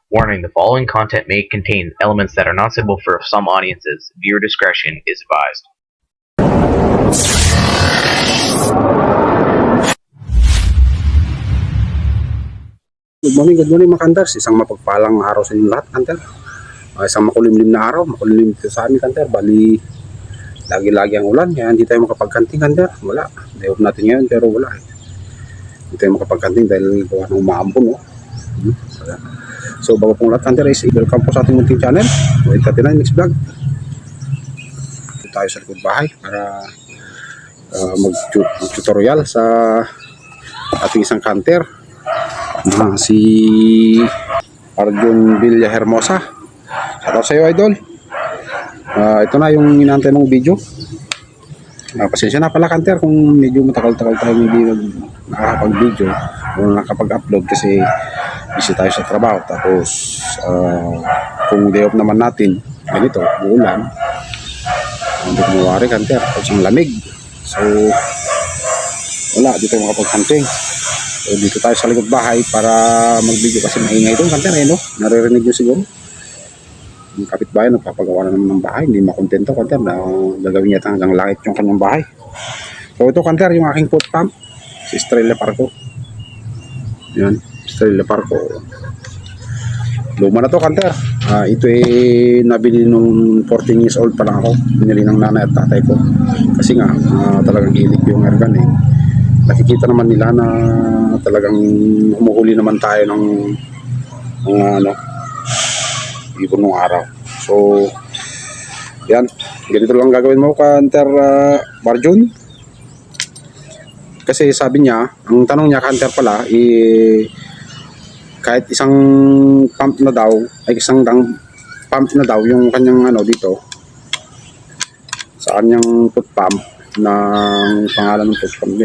Warning: the following content may contain elements that are not suitable for some audiences. Viewer discretion is advised. Good morning mga kanters. Isang mapagpalang araw sa inyo lahat, kanter. Isang makulimlim na araw, makulimlim dito sa amin, kanter. Bali, lagi-lagi ang ulan, kaya hindi tayo makapagkanting, kanter. Wala. Day-off natin ngayon, pero wala. Hindi tayo makapagkanting dahil gawa ng umaambon, no? Wala. So, bago pong lahat, kanter, welcome po sa ating munting channel. Wait natin na, next vlog. Dito tayo sa likod bahay para mag-tutorial sa ating isang kanter. Si Arjun Villa Hermosa. Shoutout sa iyo, idol. Ito na yung inaantay mong video. Pasensya na pala, kanter, kung medyo matagal-tagal tayo hindi nakakapag-video o nakapag-upload kasi busy tayo sa trabaho. Tapos kung day off naman natin ganito, uulan, hindi ko mawari, kanter, tapos ang lamig. So wala, dito makapag-hunting. So, dito tayo sa likod bahay para mag-video kasi maingay doon, kanter, no? Naririnig nyo siguro. Yung kapitbahay, nagpapagawa na naman ng bahay. Hindi makontento, kanter, na gagawin niya hanggang langit yung kanyang bahay. So, ito, kanter, yung aking foot pump. Si Estrella Parco. Yan, Estrella Parco. Luma na to, kanter. Ito nabili nung 14 years old pa lang ako. Binili ng nanay at tatay ko. Kasi nga, talagang hilig yung ergan, nakikita naman nila na talagang humuhuli naman tayo ng ibon ng araw. So yan, ganito lang gagawin mo, kanter Marjun. Kasi sabi niya, ang tanong niya, kanter pala, kahit isang pump na daw, ay isang pump na daw yung kanyang dito sa kanyang foot pump, ng pangalan ng foot pump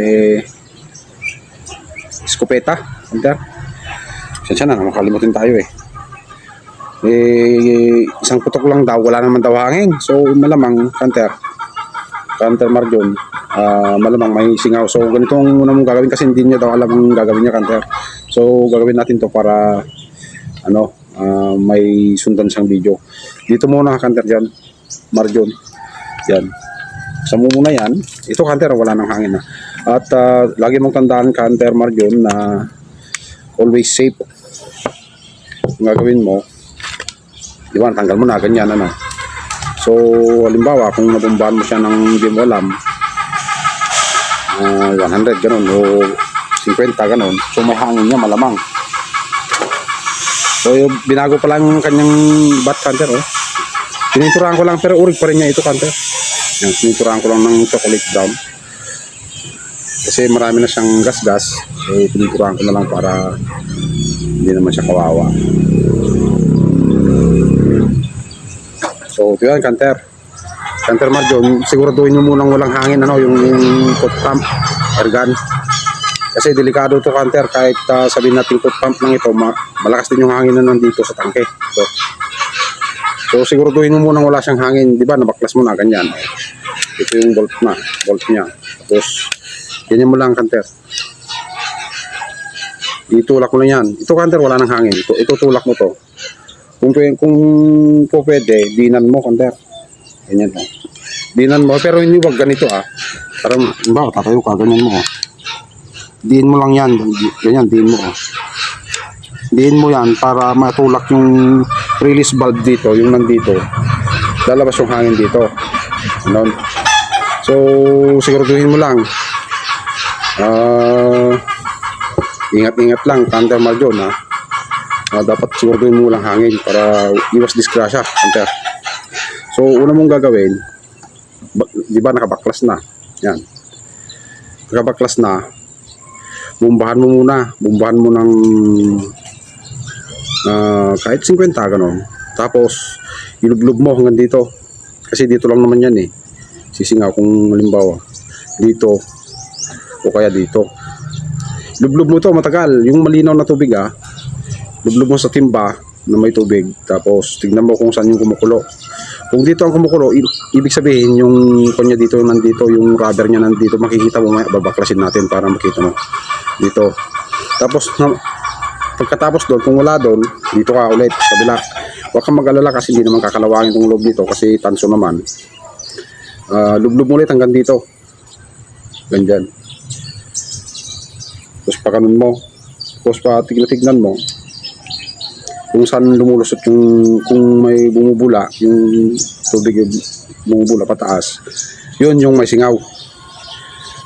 Escopeta, kanter. Sensya na, makalimutin tayo isang putok lang daw, wala naman daw hangin. So malamang, kanter Marjon, malamang may singaw. So ganito ang muna mong gagawin kasi hindi niya daw alam ang gagawin niya, kanter. So gagawin natin to para may sundan siyang video. Dito muna, kanter, dyan Marjon, yan sa muna yan. Ito, kanter, wala nang hangin na. At lagi mong tandaan, kanter Marjon, na always safe ang gagawin mo. Di ba, tanggal mo na, ganyan, So, halimbawa, kung nabumbahan mo siya ng hindi mo alam, 100, ganun, o 50, ganun. So, may hangin niya, malamang. So, binago pa lang yung kanyang bat, kanter, Tiniturahan ko lang, pero urig pa rin niya ito, kanter. Yan, tiniturahan ko lang ng chocolate brown. Kasi marami na siyang gas-gas. So, tiniturahan ko na lang para hindi naman siya kawawa. So, ito yan, kanter Marjon, siguraduhin nyo munang walang hangin, yung foot pump, ergan. Kasi delikado to, kanter, kahit sabihin natin foot pump lang ito, malakas din yung hangin na nandito sa tangke. So siguraduhin mo munang wala siyang hangin, di ba, nabaklas mo na, ganyan. Ito yung bolt niya. Tapos, ganyan mo lang, kanter. Itulak mo na yan. Ito, kanter, wala nang hangin. Ito tulak mo to. Kung po pwede, dinan mo, kanter. Ganyan lang. Dinan mo, pero hindi wag ganito, Para, ba, tatayo ka, ganyan mo, Diin mo lang yan, ganyan, diin mo, Diin mo yan para matulak yung release valve dito, yung nandito. Lalabas yung hangin dito. So, siguraduhin mo lang. Ingat-ingat lang, kanter Marjon, dapat siguraduhin mo lang hangin para iwas disgrasya, kanter. So, una mong gagawin, di ba nakabaklas na? Yan. Nakabaklas na. Bumbahan mo ng kahit 50, gano'n. Tapos ilublob mo hanggang dito, kasi dito lang naman yan sisingaw. Kung halimbawa dito o kaya dito, lublob mo to matagal, yung malinaw na tubig, lublob mo sa timba na may tubig. Tapos tignan mo kung saan yung kumukulo. Kung dito ang kumukulo, ibig sabihin yung kanya dito, nandito yung rubber niya, nandito. Makikita mo, babaklasin natin para makita mo dito. Tapos pagkatapos doon, kung wala doon, dito ka ulit sa kabila. Huwag kang mag-alala kasi hindi naman kakalawangin itong loob dito kasi tanso naman. Lublub mo ulit hanggang dito. Ganyan. Tapos pakanon mo. Tapos tignan mo kung saan lumulusot yung, kung may bumubula, yung tubig yung bumubula pataas. Yun yung may singaw.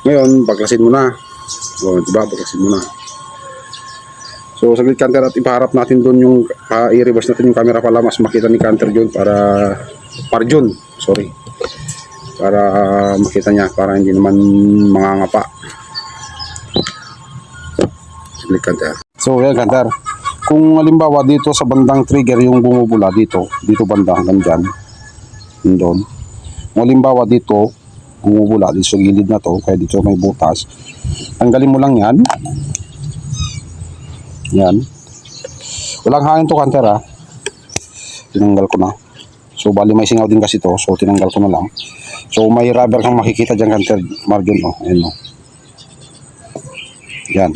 Ngayon, baklasin mo na. O, diba? Baklasin mo na. So, saglit Canter at ipaharap natin doon yung, i-reverse natin yung camera pala mas makita ni Canter John para makita niya, para hindi naman mangangapa. Saglit Canter. So, yan Canter. Kung halimbawa dito sa bandang trigger yung bumubula dito banda hanggang dyan, doon. Kung halimbawa dito, bumubula dito sa gilid na to, kaya dito may butas, tanggalin mo lang yan. Yan. Walang hangin to Canter ha. Tinanggal ko na. So bali may singaw din kasi to. So tinanggal ko na lang. So may rubber kang makikita dyan Canter Marjon. Oh. Ayan o. Yan.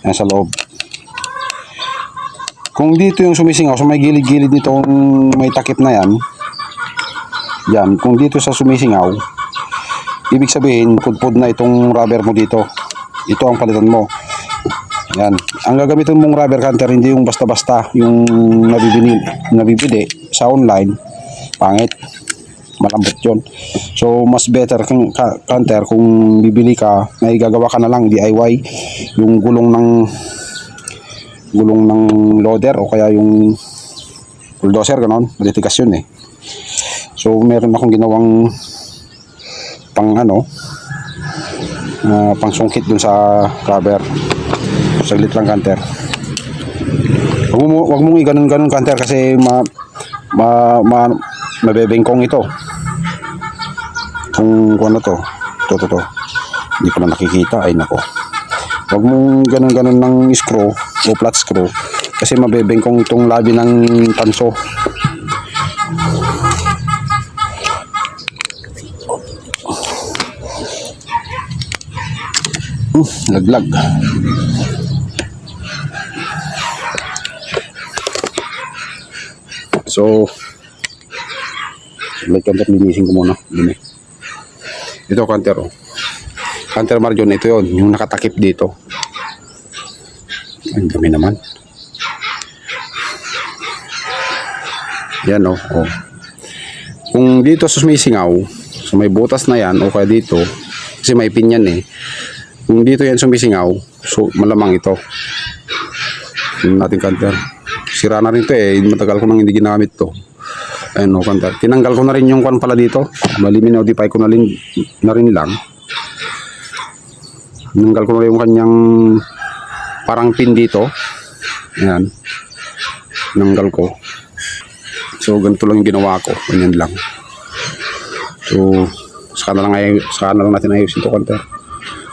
Yan sa loob. Kung dito yung sumisingaw, so may gilid-gilid nitong may takip na yan. Yan. Kung dito sa sumisingaw, ibig sabihin, pudpud na itong rubber mo dito. Ito ang palitan mo. Yan. Ang gagamitin mong rubber Canter, hindi yung basta-basta yung nabibili sa online. Pangit. Malambot yun. So, mas better Canter kung bibili ka, ay gagawa ka na lang DIY. Yung gulong ng loader o kaya yung bulldozer, ganon. Matitigas yun eh. So, meron akong ginawang pang sungkit dun sa rubber. Saglit lang Canter. Wag mong i-ganon Canter kasi mabebengkong ito. Kung ano to. Ito. Hindi ko na nakikita. Ay nako. Wag mong ganon ng screw o flat screw kasi mabebengkong itong labi ng tanso. Laglag. So, Canter, linisin ko muna. Ito Canter, oh. Canter Marjon, ito yon yung nakatakip dito. Ang dami naman. Yan, oh. Kung dito sumisingaw, so may butas na yan, o kaya dito, kasi may pin yan eh. Kung dito yan sumisingaw, so malamang ito. Tingnan natin Canter. Sira na rin ito eh. Matagal ko nang hindi ginamit to. Ayun o Canter. Tinanggal ko na rin yung kwan pala dito. Bali minodify ko na rin lang. Tinanggal ko na rin yung kanyang parang pin dito. Ayan. Tinanggal ko. So ganito lang yung ginawa ko. Ganyan lang. So saka na lang natin ayusin ito Canter.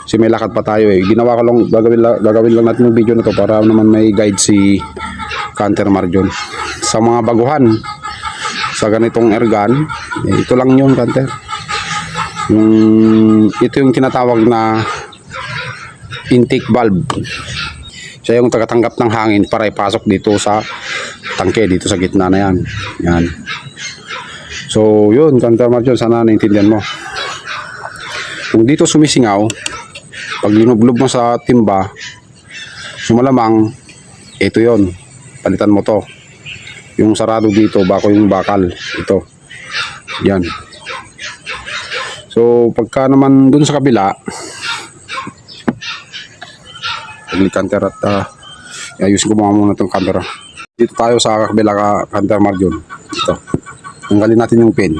Kasi may lakad pa tayo eh. Ginawa ko lang, gagawin lang natin yung video na to para naman may guide si Canter Marjon. Sa mga baguhan, sa ganitong airgun, ito lang yun Canter. Ito yung tinatawag na intake valve. Siya yung tagatanggap ng hangin para ipasok dito sa tangke, dito sa gitna na yan. Yan. So yun Canter Marjon, sana naintindihan mo. Kung dito sumisingaw, pag linublob mo sa timba, sumalamang, ito yon, palitan mo to. Yung sarado dito, bako yung bakal, ito. Yan. So, pagka naman dun sa kabila, Canter at ayusin ko muna itong camera. Dito tayo sa kabila Canter Marjon. Ito. Tanggalin natin yung pin.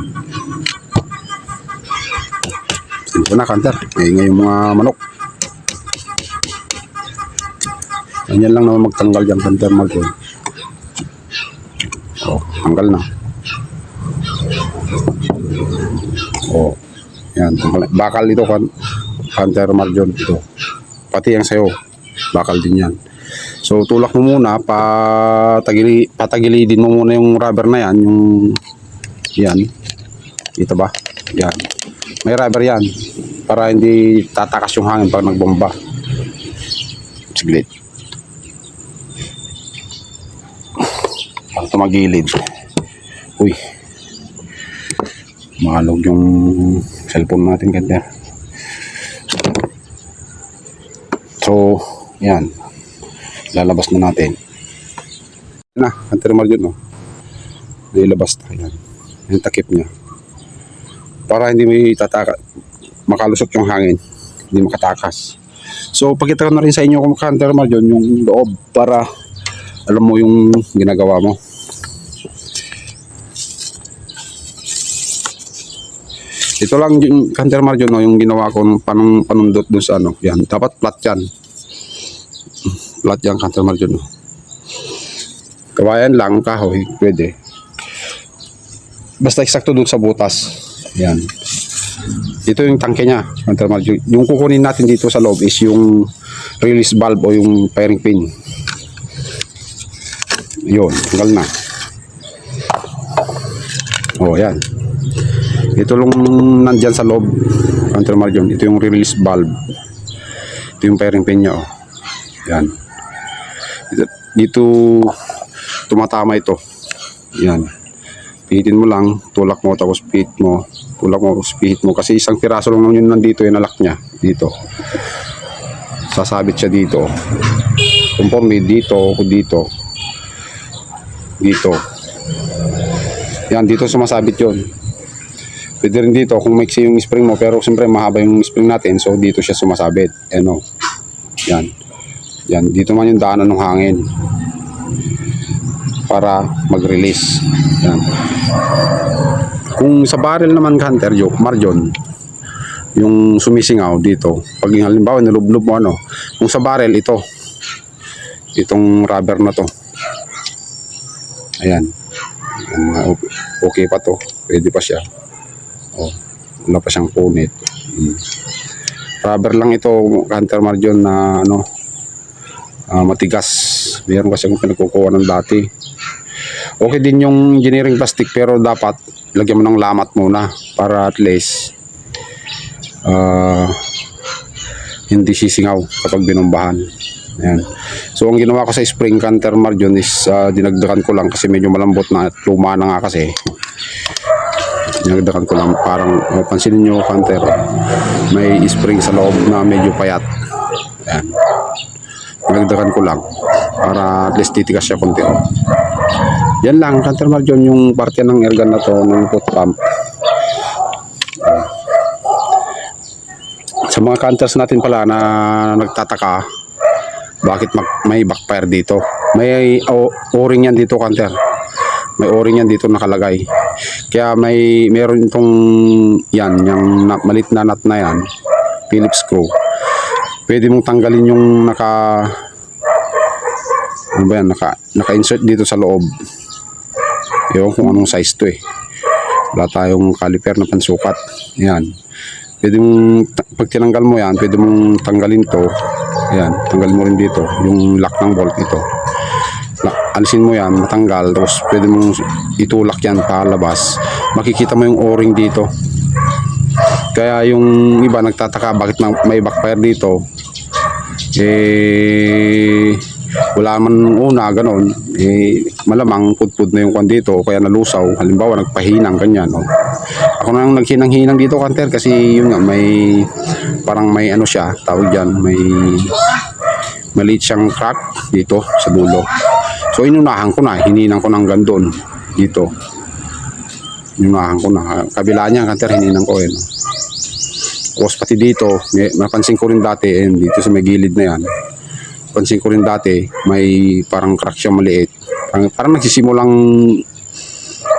Ito na Canter. Ngayon yung mga manok. Ganyan lang naman magtanggal dyan Canter Marjon. Oh, tanggal na. Oh, yan. Bakal ito Canter Marjon. Ito. Pati yung sayo. Bakal din yan. So, tulak mo muna. Patagilidin mo muna yung rubber na yan. Yan. Dito ba? Yan. May rubber yan. Para hindi tatakas yung hangin pag nagbomba. Siglit. Para tumagilid. Uy. Maalog yung cellphone natin kanter. So, yan. Lalabas na natin. Na, kanter margin, no? Nilabas na yan. Yung takip niya. Para hindi may makalusot yung hangin. Hindi makatakas. So, pakita ko na rin sa inyo kung kanter margin yung loob para alam mo yung ginagawa mo. Ito lang yung kanter margin, no, yung ginawa ko ng panundot dun sa ano. Yan, dapat flat yan. Flat yan kanter margin, no. Kawayan lang, kahoy, pwede. Basta eksakto dun sa butas. Yan. Ito yung tangke niya, kanter margin. Yung kukunin natin dito sa loob is yung release valve o yung firing pin. Yun, tanggal na. Oh, yan. Ito lang nandyan sa loob, kanter margin. Ito yung release valve. Ito yung firing pin niya, oh. Yan. Dito tumatama ito. Yan. Pihitin mo lang, tulak mo, tapos pihit mo. Tulak mo, tapos pihit mo. Kasi isang piraso lang yun nandito, yung nalak niya. Dito. Sasabit siya dito. Conforme dito, dito. Dito. Yan, dito sumasabit yun. Pwede rin dito kung maiksi yung spring mo, pero siyempre mahaba yung spring natin, so dito siya sumasabit. Ano? Yan. Yan, dito man yung daanan ng hangin para mag-release. Yan. Kung sa barrel naman kanter, margin, yung sumisingaw dito, pag halimbawa nilublob mo ano, kung sa barrel ito, itong rubber na to. Ayan. Okay pa to. Pwede pa siya. Oh, wala pa siyang punit. Rubber lang ito, kanter margin na ano, matigas. Meron kasi akong pinagkukuha ng dati. Okay din yung engineering plastic, pero dapat lagyan mo ng lamat muna para at least hindi sisingaw kapag binombahan. Ayan. So ang ginawa ko sa spring kanter margin is dinagdagan ko lang kasi medyo malambot na at luma na nga kasi. Dinagdagan ko lang, parang pansinin nyo kanter, may spring sa loob na medyo payat. Ayan. Dinagdagan ko lang para at least titigas siya konti. Yan lang kanter margin yung parte ng airgun na to, ng foot pump. Sa mga counters natin pala na nagtataka bakit may backfire dito, may o-ring yan dito kanter, may o-ring yan dito nakalagay, kaya meron itong yan, yung malit na nut na yan, Phillips screw. Pwede mong tanggalin yung ano ba yan, naka-insert dito sa loob. Ewan kung anong size to eh, wala tayong caliper na pansukat. Yan, pwede mong pag tinanggal mo yan, pwede mong tanggalin to. Ayan, tanggalin mo rin dito yung lock ng bolt ito. Alisin mo yan, matanggal, tapos pwede mong itulak yan palabas. Makikita mo yung o-ring dito. Kaya yung iba nagtataka bakit may backfire dito. Wala man una ganon, malamang pudpud na yung kwan dito, kaya nalusaw. Halimbawa nagpahinang ganyan, no? Ako nang naghinang-hinang dito kanter kasi yun nga, may parang may ano siya, tawag dyan, may maliit siyang crack dito sa dulo. So inunahan ko na, hininang ko ng gandun dito. Inunahan ko na, kabila niya kanter, hininang ko no? Tapos pati dito, napansin ko rin dati, dito sa may gilid na yan, pansin ko rin dati, may parang crack siya maliit. Parang nagsisimulang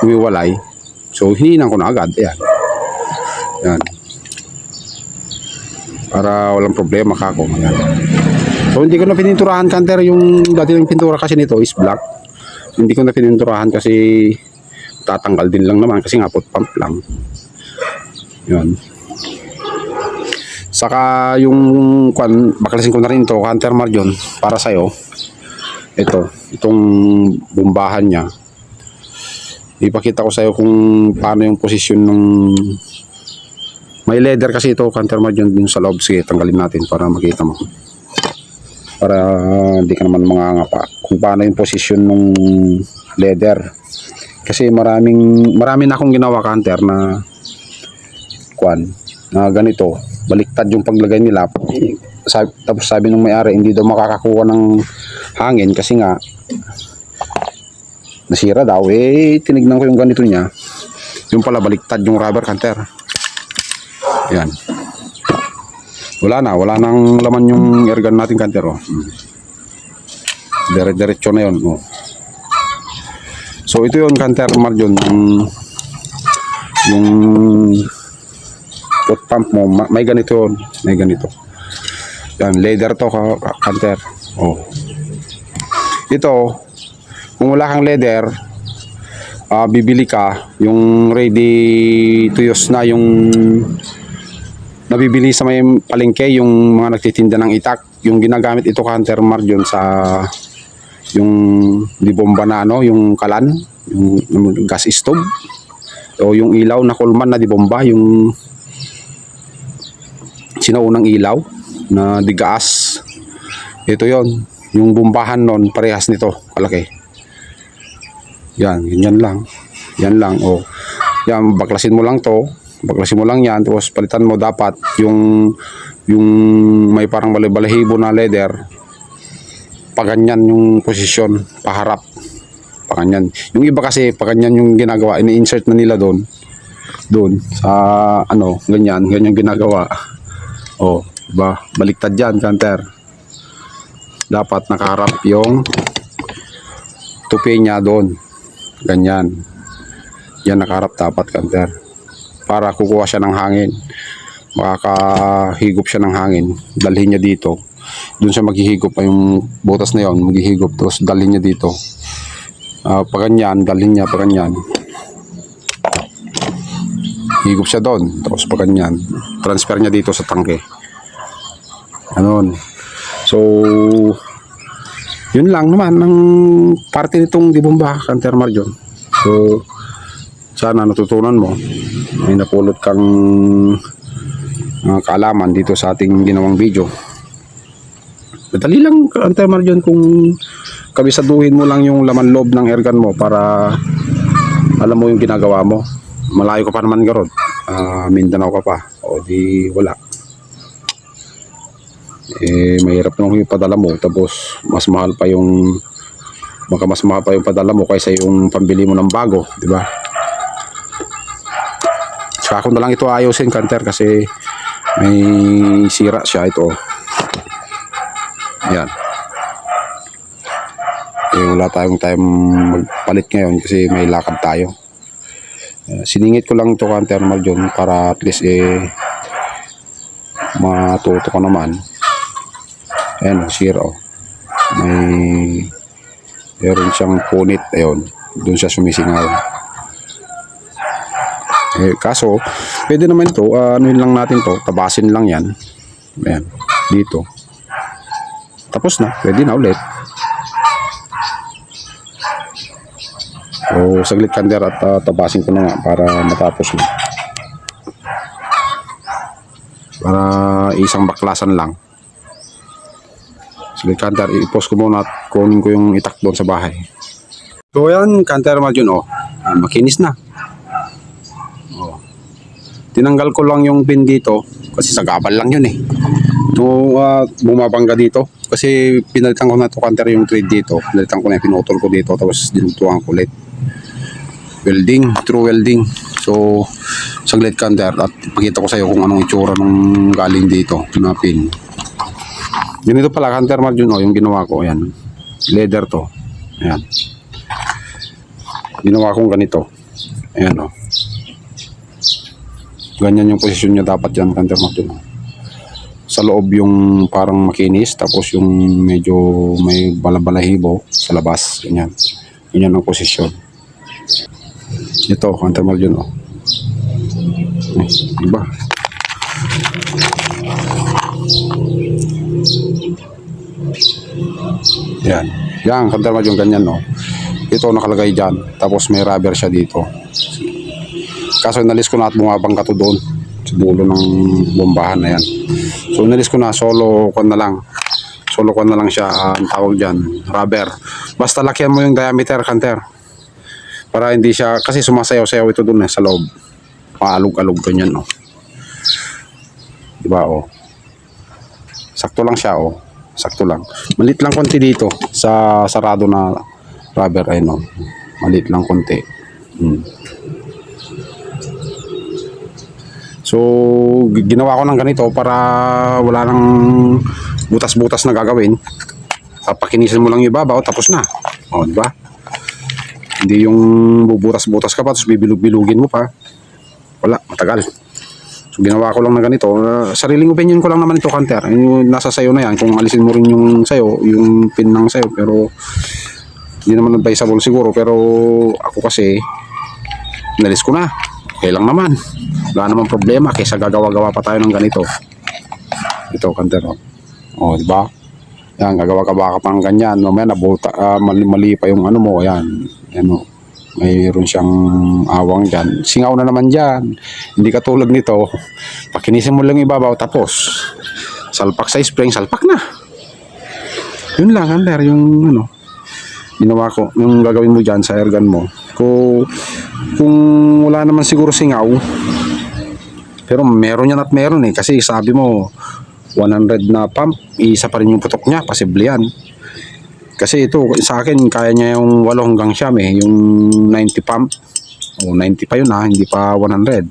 umiwalay. So, hininang ko na agad. Ayan. Ayan. Para walang problema kako. Ayan. So, hindi ko na pininturahan kanter. Yung dati ng pintura kasi nito is black. Hindi ko na pininturahan kasi tatanggal din lang naman kasi nga foot pump lang. Ayan. Saka yung baklasin ko na rin to kanter margin para sa'yo. Itong bombahan niya. Ipakita ko sa'yo kung paano yung posisyon ng may leather kasi ito kanter margin din sa loob. Sige, tanggalin natin para makita mo. para hindi ka naman mangangapa kung paano yung posisyon ng leather. Kasi marami na akong ginawa kanter na na ganito, baliktad yung paglagay nila. Tapos sabi ng may-ari hindi daw makakakuha ng hangin kasi nga nasira daw. Tinignan ko yung ganito niya, yung pala baliktad yung rubber canter. Yan, wala nang laman yung airgun natin canter. Diretso na yun. So ito yun canter Marjon, yung foot pump mo may ganito yun, may ganito. Yan, leather to canter. Ito, kung wala kang leather, bibili ka yung ready to use na, yung nabibili sa may palengke, yung mga nagtitinda ng itak. Yung ginagamit ito canter Marjon sa yung di bomba na yung kalan, yung gas stove, o yung ilaw na kulman na di bomba, yung sinaunang ilaw na di gas. Ito yon, yung bombahan nun parehas nito kalaki. Yan, ganyan lang. Yan lang. Yan, baklasin mo lang to. Baklasin mo lang yan. Tapos palitan mo dapat yung may parang balahibo na leather. Paganyan yung posisyon. Paharap. Paganyan. Yung iba kasi paganyan yung ginagawa. Ini-insert na nila doon. Doon. Sa ganyan. Ganyan ginagawa. Diba? Baliktad yan, canter. Dapat nakaharap yung tupi niya doon. Ganyan. Yan nakaharap dapat canter. Para kukuha siya ng hangin. Makakahigop siya ng hangin. Dalhin niya dito. Doon siya maghihigop. Yung butas na yon maghihigop. Tapos dalhin niya dito. Paganyan. Dalhin niya paganyan. Higop siya doon. Tapos paganyan. Transfer niya dito sa tangke. Ganon. So yun lang naman ang parte nitong dibomba canter Marjon. So sana natutunan mo, may napulot kang kaalaman dito sa ating ginawang video. Madali lang canter Marjon kung kabisaduhin mo lang yung laman loob ng airgun mo para alam mo yung ginagawa mo. Malayo ka pa naman garod, Mindanao ka pa, o di wala. Mahirap naman yung padala mo, tapos mas mahal pa yung padala mo kaysa yung pambili mo ng bago, di ba? Saka ko na lang ito ayusin canter kasi may sira siya ito. Yan. Wala tayong time magpalit ngayon kasi may lakad tayo. Siningit ko lang ito canter Marjon para at least matuto ko naman. Ayan, zero. Meron siyang punit. Ayun, doon siya sumisingaw. Kaso, pwede naman ito, anuin lang natin to, tabasin lang yan. Ayan, dito. Tapos na, pwede na ulit. Saglit canter at tabasin ko na nga para matapos na. Para isang baklasan lang. Saglit canter, i-post ko muna at kunin ko yung itak doon sa bahay. So yan canter Marjon, makinis na. Tinanggal ko lang yung pin dito kasi sagabal lang yun bumabangga dito kasi pinalitan ko na ito canter yung thread dito. Pinalitan ko na, pinutol ko dito tapos dinutuan ko ulit. Welding, true welding. So saglit canter at ipakita ko sa iyo kung anong itsura nung galing dito na pin. Ganito pala canter Marjon, yung ginawa ko. Ayan, leather to. Ayan, ginawa kong ganito. Ayan ganyan yung posisyon niya dapat yan canter Marjon. Sa loob yung parang makinis, tapos yung medyo may balabalahibo sa labas. Ganyan ang posisyon. Ito canter Marjon, diba? Yan canter Marjon, ganyan ito nakalagay dyan, tapos may rubber siya dito. Kaso inalis ko na at bumabangga to doon sa dulo ng bombahan na yan. So inalis ko na, solo ko na lang. sulukan na lang siya, ang tawag dyan, rubber. Basta lakyan mo yung diameter, kanter. Para hindi siya, kasi sumasayaw-sayaw ito dun sa loob. Paalog-alog ganyan, oh. Diba, oh. Sakto lang siya, oh. Sakto lang. Malit lang konti dito sa sarado na rubber, ay no. Malit lang konti. So, ginawa ko ng ganito para wala nang butas-butas na gagawin. Papakinisin mo lang yung ibabaw, tapos na. O, di ba? Hindi yung bubutas-butas ka pa, tapos bibilug-bilugin mo pa. Wala, matagal. So, ginawa ko lang na ganito. Sariling opinion ko lang naman ito, kanter. Yung nasa sayo na yan. Kung alisin mo rin yung sayo, yung pin ng sayo. Pero, hindi naman advisable siguro. Pero, ako kasi, nalis ko na. Okay lang naman. Wala namang problema kaysa gagawa-gawa pa tayo ng ganito. Ito, kanter. O, di ba? Yan, gagawa-gawa ka pang ganyan. Mamaya, mali pa yung ano mo. Yan. Yan, o. Mayroon siyang awang dyan. Singaw na naman dyan. Hindi katulad nito. Pakinisin mo lang ibabaw, tapos salpak sa spring, salpak na. Yun lang, kanter. Yung ano, ginawa ko. Yung gagawin mo dyan sa airgun mo. Kung wala naman siguro singaw, pero meron yan at meron eh. Kasi sabi mo 100 na pump, isa pa rin yung putok niya, posible yan. Kasi ito sa akin kaya niya yung 8 hanggang siyam eh, yung 90 pump. O 90 pa yun ha, hindi pa 100.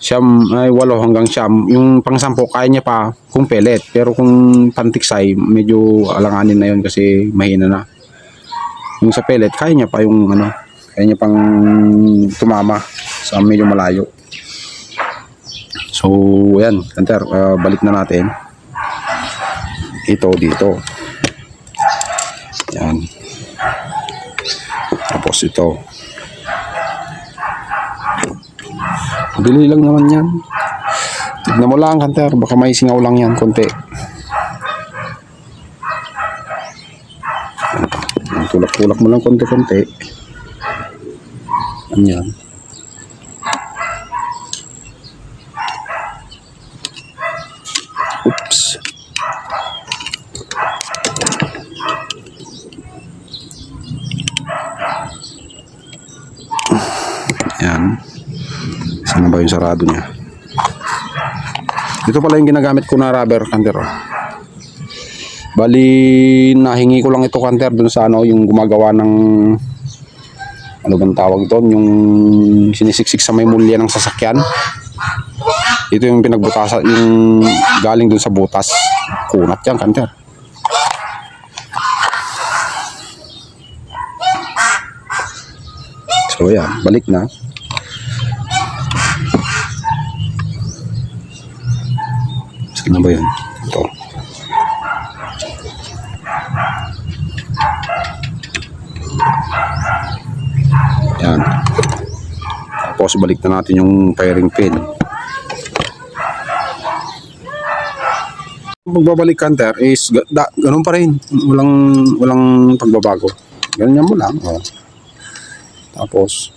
Siyam ay 8 hanggang siyam, yung pang 10 kaya niya pa kung pellet, pero kung pantiksay medyo alanganin na yun kasi mahina na. Yung sa pellet kaya niya pa yung ano, kaya niya pang tumama sa medyo malayo. So, ayan, kanter, balik na natin. Ito dito. Yan. Tapos ito. Bili lang naman yan. Tignan mo lang, kanter, baka may singaw lang yan, konti. Tulak-tulak mo lang konti-konti. Yan. Oops. Yan. Saan ba yung sarado niya? Ito pala yung ginagamit ko na rubber, kanter. Bali, nahingi ko lang ito, kanter, dun sa ano, yung gumagawa ng ano bang tawag doon, yung sinisiksik sa may mulya ng sasakyan. Ito yung pinagbutasan, yung galing dun sa butas. Kunat yan, kanter. So yan, balik na. Saan na ba yun? Ito. Yan. Tapos balik na natin yung firing pin. Magbabalik, kanter, is ganun pa rin. Walang pagbabago. Ganyan mo lang. Oh. Tapos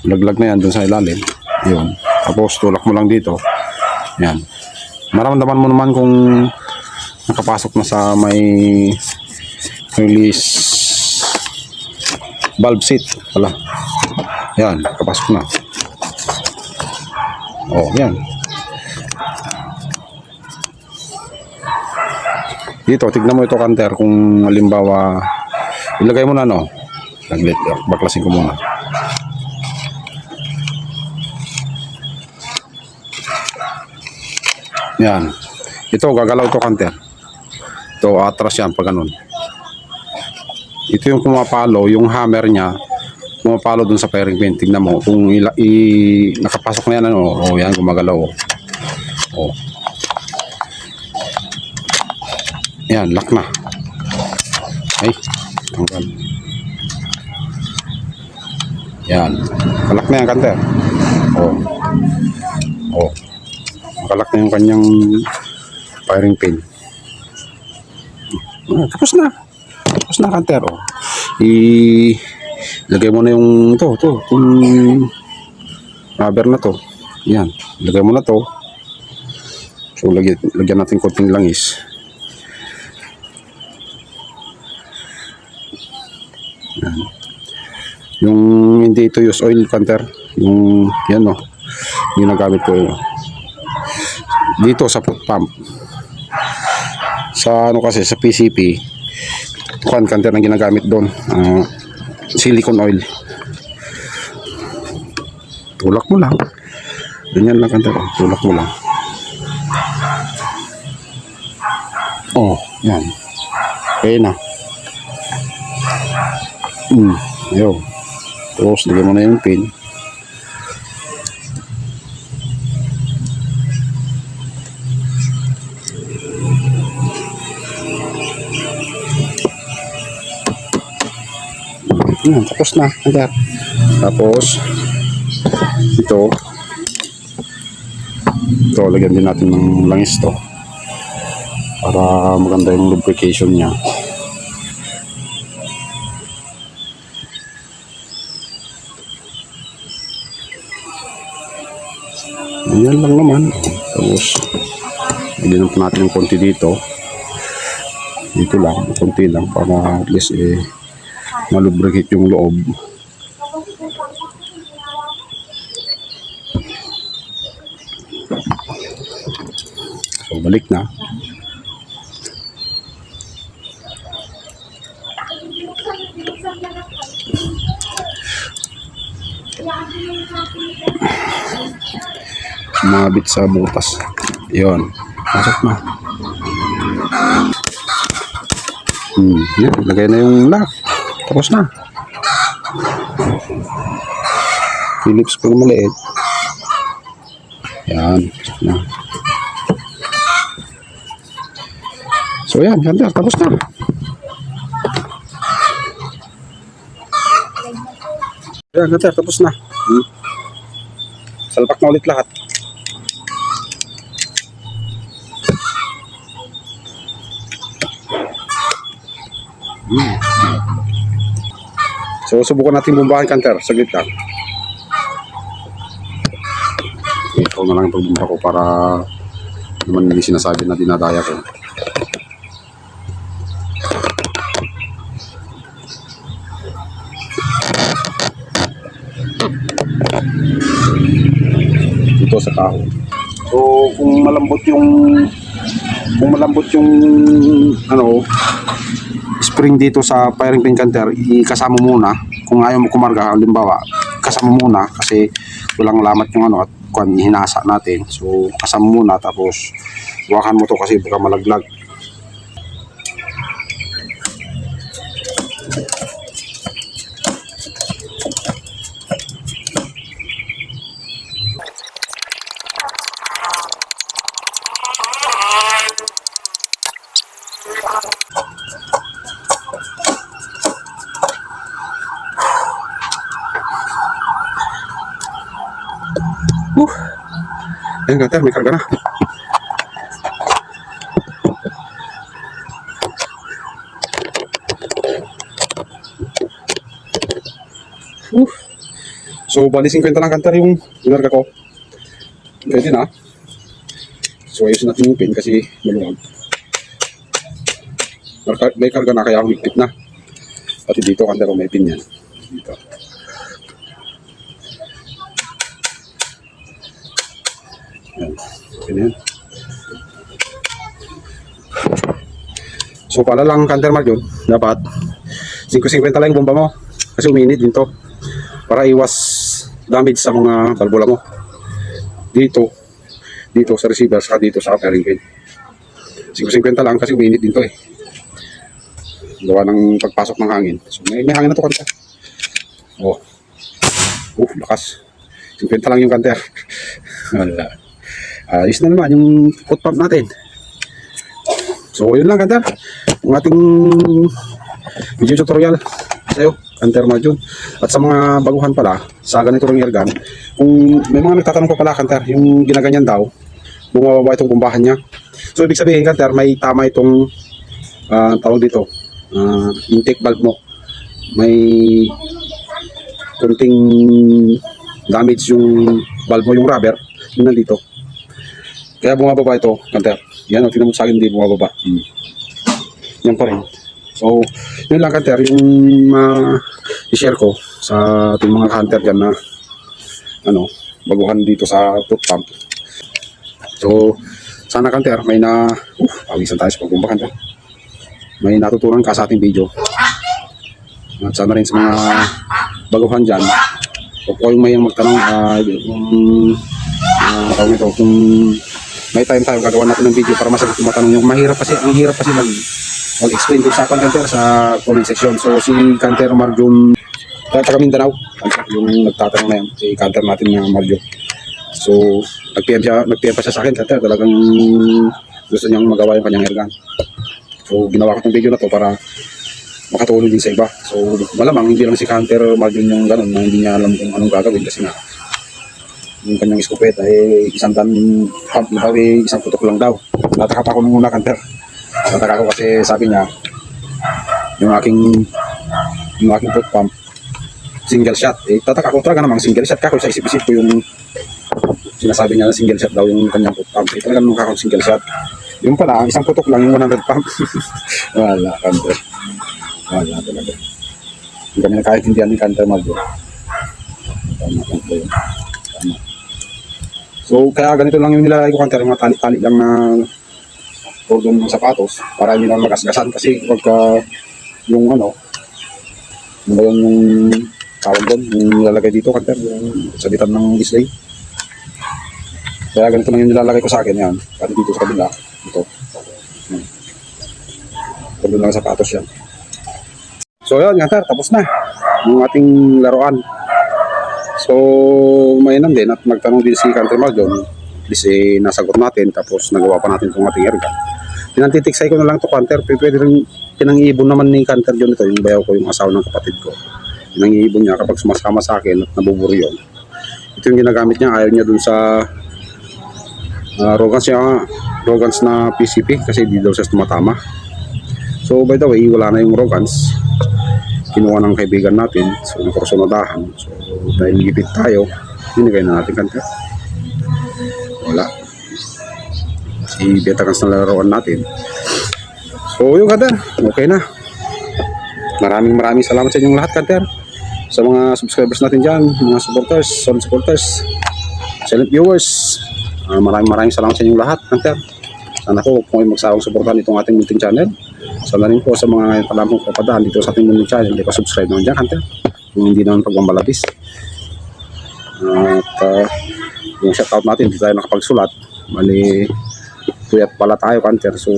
laglag na yan dun sa ilalim. Yun. Tapos tulak mo lang dito. Yan. Maramdaman mo naman kung nakapasok na sa may release valve seat. Wala. Yan. Nakapasok na. Oh, yan. Dito, tignan mo ito, kanter, kung halimbawa ilagay mo na, no, baklasin ko muna. Yan, ito gagalaw ito, kanter. Ito atras yan pag ganun. Ito yung pumapalo, yung hammer nya pumapalo dun sa firing pin. Tignan mo kung nakapasok na yan, ano. Oh, yan, gumagalaw. Oh. Yan, lock na. Ay, tanggal. Yan. Kalak na yan, kanter. Oh. Oh. Makalak na yung kanyang firing pin. Tapos na. Tapos na, kanter. Oh. Ilagay mo na yung itong rubber na to. Yan. Ilagay mo na to. So lagyan natin konting langis. Yan. Yung hindi ito use oil canter, yung yan no, yung nagamit ko yun. Dito sa foot pump. Sa ano kasi sa PCP, kuan canter na ginagamit doon, silicone oil. Tulak mo lang. Ganyan lang canter, tulak mo lang. Oh, yan. Okay na. Ayaw. Tapos, lagyan mo na yung pin. Yan, tapos na. Ayan. Tapos, ito, lagyan din natin ng langis to. Para maganda yung lubrication niya. Ayan lang naman. Tapos, lagyan po natin yung konti dito. Dito lang, konti lang para at least malubricate yung loob. So, balik na. Sumabit sa butas. Yun. Pasok na. Yan. Lagay na yung lock. Tapos na. Phillips pag maliit. Yan. Pasok na. So yan. Ganda. Tapos na. Yan. Ganda. Tapos na. Salpak na ulit lahat. So, subukan natin bumbahan canter. Saglit lang. Ito na lang yung pagbumba ko para naman hindi sinasabi na dinadaya ko. Ito sa kahon. So, kung malambot yung ano, spring dito sa firing pin canter, ikasama muna. Kung ayaw mo kumarga, halimbawa, kasama muna kasi walang lamat yung ano at kung hinasa natin. So, kasama muna tapos huwakan mo to kasi baka malaglag. Ayan canter, may karga na. So, bali 50 lang canter yung inarga ko. Pwede na. So, ayusin natin yung pin kasi maluwag. May karga na kaya humigpit na. Pati dito canter may pin yan. Dito. Yan. Okay na yan. So, pala lang canter mark yun. Dapat 5.50 lang yung bomba mo. Kasi uminit din to. Para iwas damage sa mga balbula mo. Dito sa receiver, saka dito sa firing pin. 5.50 lang kasi uminit din to eh. Gawa ng pagpasok ng hangin. So, may hangin na to kanter. Oh. Lakas. 50 lang yung kanter. Wala. Ayos na naman yung foot pump natin. So, yun lang kanter. Yung ating video tutorial sa'yo, canter module. At sa mga baguhan pala, sa ganito ring airgun, kung may mga nagtatanong pa pala canter, yung ginaganyan daw, bumababa itong bumbahan niya. So, ibig sabihin canter, may tama itong tawag dito, intake valve mo. May kunting damage yung valve mo, yung rubber, yun nandito. Kaya bumababa ito, Kanter. Yan, tingnan mo sa akin, hindi bumababa. Yan pa rin. So, yun lang, Kanter, yung i-share ko sa ating mga hunter dyan na baguhan dito sa foot pump. So, sana, Kanter, may pawisan tayo sa pagbumba, Kanter. May natutunan ka sa ating video. At sana rin sa mga baguhan dyan, kung kayong may magtanong, tawag ito, kung may time tayo gagawa natin ng video para masagot yung matanong yung mahirap kasi mag-explain doon sa Kanter sa comment section. So si Kanter Marjon, taga Mindanao, yung nagtatanong na yan, si Kanter natin na Marjon. So nag-PM pa siya sa akin, Kanter, talagang gusto niyang magawa yung kanyang airgun. So ginawa ko itong video na to para makatulong din sa iba. So malamang hindi lang si Kanter Marjon yung gano'n na hindi niya alam kung anong gagawin kasi nga yung kanyang iskopeta isang pump na daw isang putok lang daw. Nataka pa ako nung una, Kanter. Nataka ako kasi sabi niya yung aking foot pump single shot. Tataka ko talaga namang single shot. Kako sa isip-isip ko yung sinasabi niya na single shot daw yung kanyang foot pump. Talaga nung kakong single shot. Yung pala, isang putok lang yung 100 pump. Wala, Kanter. Wala talaga. Hindi kami nakaintindihan ni Kanter Marjo. Tama, Kanter. Tama. So, kaya ganito lang yung nilalagay ko, Kanter, mga tali-tali lang na cordon ng sapatos para hindi na magasgasan kasi pagka yung yung tawag doon, yung nilalagay dito, Kanter, yung sabitan ng display. Kaya ganito lang yung nilalagay ko sa akin, yan. Pati dito sa kabila, ito. Cordon lang sapatos yan. So, yun, Kanter, tapos na yung ating laruan. So, mainam din at magtanong din si Kanter Marjon. Kasi nasagot natin tapos nagawa pa natin itong ating airgun. Pinantitiksay ko na lang ito, Kanter. Pwede rin pinang-iibon naman ni Kanter John ito. Yung bayaw ko, yung asawa ng kapatid ko. Pinang-iibon niya kapag sumasama sa akin at nabuburi yun. Ito yung ginagamit niya. Ayaw niya dun sa Rogans na PCP kasi di daw siya tumatama. So, by the way, wala na yung Rogans. Kinuha ng kaibigan natin. So, nagkasunadahan. So, dahil gipit tayo, binigay na natin, Kanter. Wala. Si Betagans na laruan natin. So, yung Kanter, okay na. Maraming salamat sa inyong lahat, Kanter. Sa mga subscribers natin dyan, mga supporters, solid supporters, silent viewers. Maraming salamat sa inyong lahat, Kanter. Sana po kung ay magsawang suportahan itong ating munting channel. Sana rin po sa mga kalamang papadaan dito sa ating munting channel. Hindi pa subscribe naman dyan, Kanter. Kung hindi naman pagmamalabis. At yung shoutout natin, hindi tayo nakapagsulat. Mali, tuyat pala tayo, Kanter. So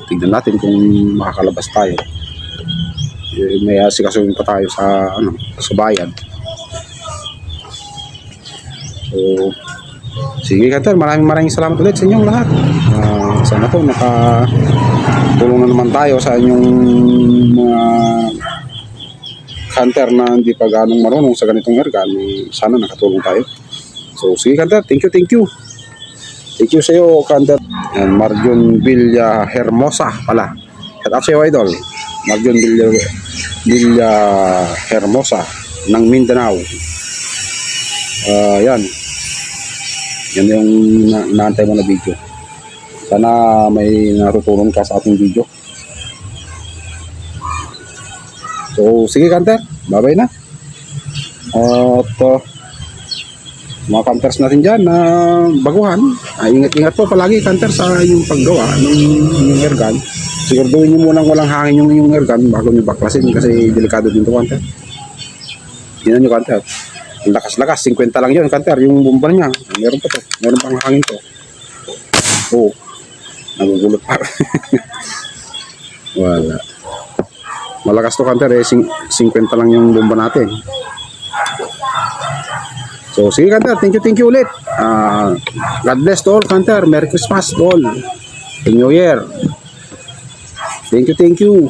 tignan natin kung makakalabas tayo. May asikasuhin pa tayo sa bayan. So sige, Kanter, maraming salamat ulit sa inyong lahat. Sana po nakatulong na naman tayo sa inyong mga Kanter na hindi pa ganong marunong sa ganitong airgun. Sana nakatulong tayo. So sige, Kanter, thank you. Thank you sa iyo, Kanter. And Marjon Villa Hermosa pala. Shout out sa iyo, idol. Marjon Villa Hermosa ng Mindanao. Yan yung naantay mo na video. Sana may natutunan ka sa ating video. So sige, Kanter, bye-bye na. At mga Kanters natin dyan na baguhan, ingat po palagi, Kanter, sa yung paggawa ng airgun. Siguraduhin nyo munang walang hangin yung airgun bago nyo baklasin kasi delikado din ito, Kanter. Tingnan nyo, Kanter, lakas-lakas, 50 lang yun, Kanter, yung bomba niya. Meron pa to, meron pang hangin to. Oh, nagugulot pa. Wala. Malakas to, Kanter, 50 lang yung bomba natin. So sige, Kanter, thank you ulit. God bless to all, Kanter. Merry Christmas to all. Happy New Year. Thank you.